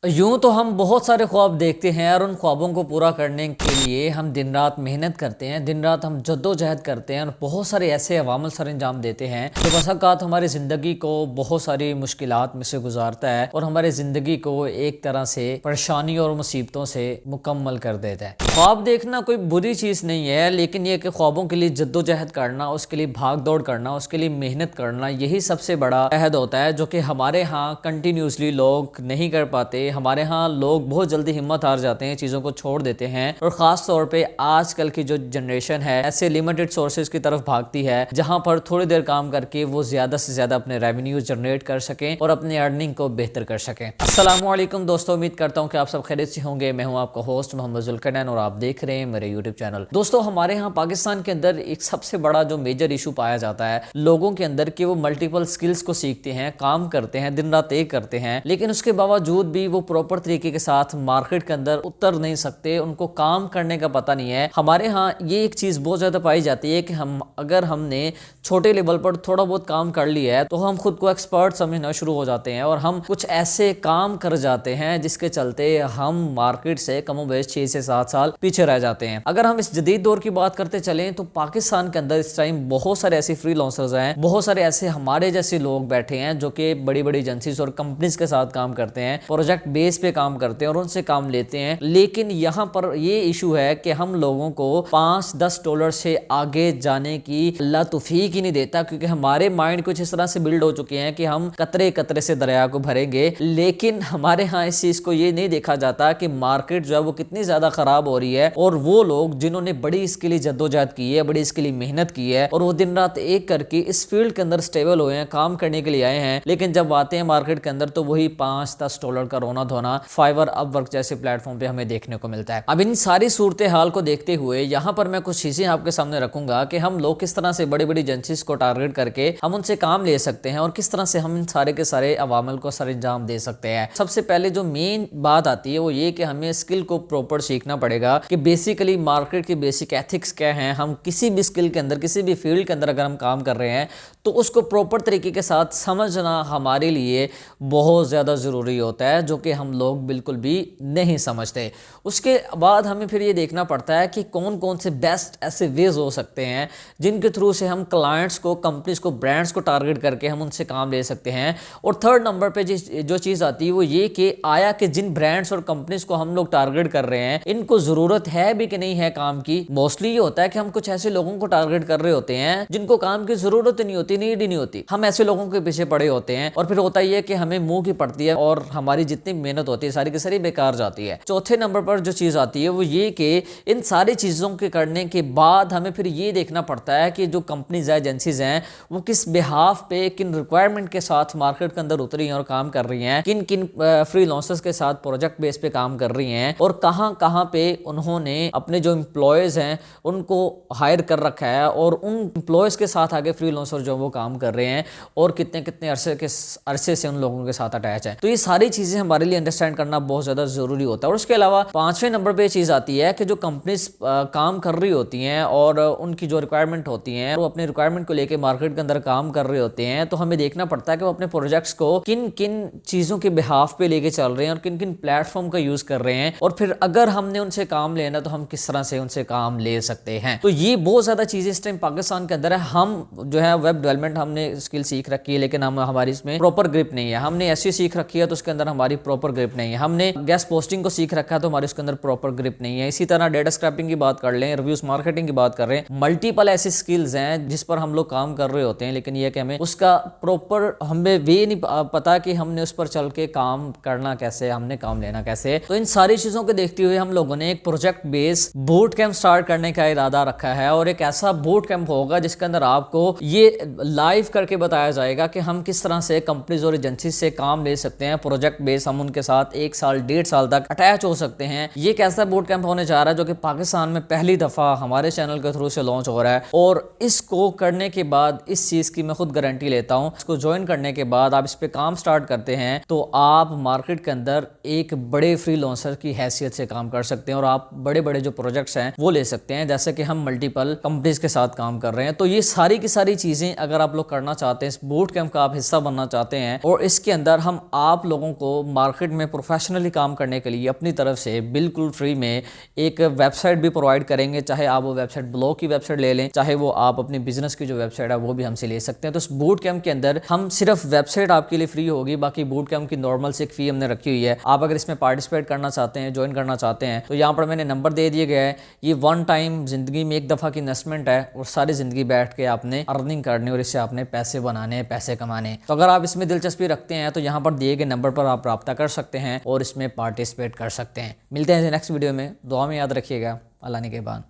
यूं تو हम बहुत सारे ख्वाब देखते हैं और उन ख्वाबों को पूरा करने के लिए हम दिन रात मेहनत करते हैं, दिन रात हम जद्दोजहद करते हैं और बहुत सारे ऐसे अवामल सर अंजाम देते हैं जो बसा औक़ात हमारी ज़िंदगी को बहुत सारी मुश्किलात में से गुजारता है और हमारी ज़िंदगी को एक तरह से परेशानी और मुसीबतों से मुकम्मल कर देता है। ख्वाब देखना कोई बुरी चीज़ नहीं है, लेकिन ये कि ख्वाबों के लिए जद्दोजहद करना, उसके लिए भाग दौड़ करना, उसके लिए मेहनत करना, यही सबसे बड़ा अहद होता है जो कि हमारे यहाँ कंटिन्यूसली लोग नहीं कर पाते। हमारे यहाँ लोग बहुत जल्दी हिम्मत हार जाते हैं, चीज़ों को छोड़ देते हैं और ख़ास तौर पे आजकल की जो जनरेशन है ऐसे लिमिटेड सोर्सेज की तरफ भागती है जहाँ पर थोड़ी देर काम करके वो ज़्यादा से ज़्यादा अपने रेवेन्यू जनरेट कर सकें और अपनी अर्निंग को बेहतर कर सकें। अस्सलामु अलैकुम दोस्तों, उम्मीद करता हूँ कि आप सब खैरियत से होंगे। मैं हूँ आपका होस्ट मोहम्मद जुल्करनैन और आप देख रहे हैं मेरे यूट्यूब चैनल। दोस्तों, हमारे यहाँ पाकिस्तान के अंदर एक सबसे बड़ा जो मेजर इशू पाया जाता है लोगों के अंदर कि वो मल्टीपल स्किल्स को सीखते हैं, काम करते हैं, दिन रात एक करते हैं, लेकिन उसके बावजूद भी वो प्रॉपर तरीके के साथ मार्केट के अंदर उतर नहीं सकते, उनको काम करने का पता नहीं है। हमारे यहाँ ये एक चीज़ बहुत ज़्यादा पाई जाती है कि अगर हमने छोटे लेवल पर थोड़ा बहुत काम कर लिया है तो हम खुद को एक्सपर्ट समझना शुरू हो जाते हैं और हम कुछ ऐसे काम कर जाते हैं जिसके चलते हम मार्केट से कमोबेश 6 से 7 साल पीछे रह जाते हैं। अगर हम इस जदीद दौर की बात करते चलें तो पाकिस्तान के अंदर इस टाइम बहुत सारे ऐसे फ्रीलांसर्स हैं, बहुत सारे ऐसे हमारे जैसे लोग बैठे हैं जो कि बड़ी बड़ी एजेंसीज और कंपनीज के साथ काम करते हैं, प्रोजेक्ट बेस पे काम करते हैं और उनसे काम लेते हैं। लेकिन यहाँ पर ये इशू है कि हम लोगों को $5-10 से आगे जाने की अल्लाह तौफीक ही नहीं देता, क्योंकि हमारे माइंड कुछ इस तरह से बिल्ड हो चुके हैं कि हम कतरे कतरे से दरिया को भरेंगे। लेकिन हमारे यहाँ इस चीज को ये नहीं देखा जाता कि मार्केट जो है वो कितनी ज्यादा खराब हो रही है और वो लोग जिन्होंने बड़ी इसके लिए जद्दोजहद की है, बड़ी इसके लिए मेहनत की है और वो दिन रात एक करके इस फील्ड के अंदर स्टेबल हुए हैं, काम करने के लिए आए हैं, लेकिन जब आते हैं मार्केट के अंदर तो वही $5-10 का रोना धोना फाइवर, अपवर्क जैसे प्लेटफॉर्म पे हमें देखने को मिलता है। अब इन सारी सूरत हाल को देखते हुए यहाँ पर मैं कुछ चीजें आपके सामने रखूंगा कि हम लोग किस तरह से बड़ी बड़ी एजेंसीज को टारगेट करके हम उनसे काम ले सकते हैं और किस तरह से हम इन सारे के सारे अवामल को सर अंजाम दे सकते हैं। सबसे पहले जो मेन बात आती है वो ये कि हमें स्किल को प्रॉपर सीखना पड़ेगा कि बेसिकली मार्केट की बेसिक एथिक्स क्या हैं। हम किसी भी स्किल के अंदर, किसी भी फील्ड के अंदर अगर हम काम कर रहे हैं तो उसको प्रॉपर तरीके के साथ समझना हमारे लिए बहुत ज़्यादा ज़रूरी होता है, जो कि हम लोग बिल्कुल भी नहीं समझते। उसके बाद हमें फिर ये देखना पड़ता है कि कौन कौन से बेस्ट ऐसे वेज हो सकते हैं जिनके थ्रू से हम क्लाइंट्स को, कंपनीज को, ब्रांड्स को टारगेट करके हम उनसे काम ले सकते हैं। और थर्ड नंबर पे जो चीज़ आती है वो ये कि आया कि जिन ब्रांड्स और कंपनीज को हम लोग टारगेट कर रहे हैं इनको ज़रूरत है भी कि नहीं है काम की। मोस्टली ये होता है कि हम कुछ ऐसे लोगों को टारगेट कर रहे होते हैं जिनको काम की ज़रूरत नहीं होती, नीड ही नहीं होती। हम ऐसे लोगों के पीछे पड़े होते हैं और फिर होता ही है कि हमें मुंह की पड़ती है और हमारी जितनी मेहनत होती है सारी की सारी बेकार जाती है। चौथे नंबर पर जो चीज़ आती है वो ये कि इन सारी चीज़ों के करने के बाद हमें फिर ये देखना पड़ता है कि जो कंपनीज है, एजेंसीज हैं, वो किस बिहाफ पे, किन रिक्वायरमेंट के साथ मार्केट के अंदर उतरी हैं और काम कर रही हैं, किन किन फ्रीलांसर्स के साथ प्रोजेक्ट बेस पे काम कर रही हैं और कहाँ कहाँ पे उन्होंने अपने जो एम्प्लॉयज़ हैं उनको हायर कर रखा है और उन एम्प्लॉयज़ के साथ आगे फ्रीलांसर जो वो काम कर रहे हैं और कितने कितने अरसे से उन लोगों के साथ अटैच है। तो ये सारी चीज़ें हमारे लिए अंडरस्टैंड करना बहुत ज़्यादा ज़रूरी होता है। और उसके अलावा 5वें नंबर पे चीज़ आती है कि जो कंपनीज काम कर रही होती हैं और उनकी जो रिक्वायरमेंट होती हैं वो अपने रिक्वायरमेंट को लेके मार्केट के अंदर काम कर रहे होते हैं, तो हमें देखना पड़ता है कि वो अपने प्रोजेक्ट्स को किन किन चीज़ों के बिहाफ पे लेके चल रहे हैं और किन किन प्लेटफॉर्म का यूज़ कर रहे हैं और फिर अगर हमने उनसे काम लेना तो हम किस तरह से उनसे काम ले सकते हैं। तो ये बहुत ज़्यादा चीज़ें इस टाइम पाकिस्तान के अंदर है। हम जो है वेब डेवलपमेंट हमने स्किल सीख रखी है, लेकिन हमारी इसमें प्रॉपर ग्रिप नहीं है। हमने एसईओ सीख रखी है तो उसके अंदर हमारी प्रॉपर ग्रिप नहीं है। हमने गेस्ट पोस्टिंग को सीख रखा है तो हमारे उसके अंदर प्रॉपर ग्रिप नहीं है। इसी तरह डेटा स्क्रैपिंग की बात कर लें, रिव्यूज मार्केटिंग की बात कर रहे हैं, मल्टीपल ऐसी स्किल्स हैं जिस पर हम लोग काम कर रहे होते हैं, लेकिन ये कि हमें उसका प्रॉपर हमें वे नहीं पता कि हमने उस पर चल के काम करना कैसे, हमने काम लेना कैसे। तो इन सारी चीज़ों को देखते हुए हम लोगों ने एक project base boot camp start करने का इरादा रखा है और एक ऐसा बूट कैंप होगा जिसके अंदर आपको ये लाइव करके बताया जाएगा कि हम किस तरह से कंपनीज और एजेंसी से काम ले सकते हैं। प्रोजेक्ट बेस हम उनके साथ 1 साल 1.5 साल तक अटैच हो सकते हैं। ये कैसा बूट कैंप होने जा रहा है जो कि पाकिस्तान में पहली दफ़ा हमारे चैनल के थ्रू से लॉन्च हो रहा है और इसको करने के बाद इस चीज़ की मैं खुद गारंटी लेता हूँ, इसको ज्वाइन करने के बाद आप इस पे काम स्टार्ट करते हैं तो आप मार्केट के अंदर एक बड़े फ्रीलांसर की हैसियत से काम कर सकते हैं और आप बड़े बड़े जो प्रोजेक्ट्स हैं वो ले सकते हैं, जैसे कि हम मल्टीपल कंपनीज के साथ काम कर रहे हैं। तो ये सारी की सारी चीज़ें अगर आप लोग करना चाहते हैं, इस बूट कैंप का आप हिस्सा बनना चाहते हैं और इसके अंदर हम आप लोगों को مارکیٹ میں پروفیشنلی کام کرنے کے لیے اپنی طرف سے بالکل فری میں ایک ویب سائٹ بھی پرووائڈ کریں گے. چاہے آپ وہ ویب سائٹ بلاگ کی ویب سائٹ لے لیں, چاہے وہ آپ اپنی بزنس کی جو ویب سائٹ ہے وہ بھی ہم سے لے سکتے ہیں. تو اس بوٹ کیمپ کے اندر ہم صرف ویب سائٹ آپ کے لیے فری ہوگی, باقی بوٹ کیمپ کی نارمل سے ایک فی ہم نے رکھی ہوئی ہے. آپ اگر اس میں پارٹیسپیٹ کرنا چاہتے ہیں, جوائن کرنا چاہتے ہیں, تو یہاں پر میں نے نمبر دے دیا گیا ہے. یہ ون ٹائم زندگی میں ایک دفعہ کی انویسٹمنٹ ہے, اور ساری زندگی بیٹھ کے آپ نے ارننگ کرنی اور اس سے آپ نے پیسے بنانے, پیسے کمانے. تو اگر آپ اس میں دلچسپی رکھتے ہیں تو یہاں پر دیے گئے نمبر پر آپ رابطہ کر سکتے ہیں اور اس میں پارٹیسپیٹ کر سکتے ہیں. ملتے ہیں نیکسٹ ویڈیو میں. دعا میں یاد رکھیے گا. اللہ نگہبان.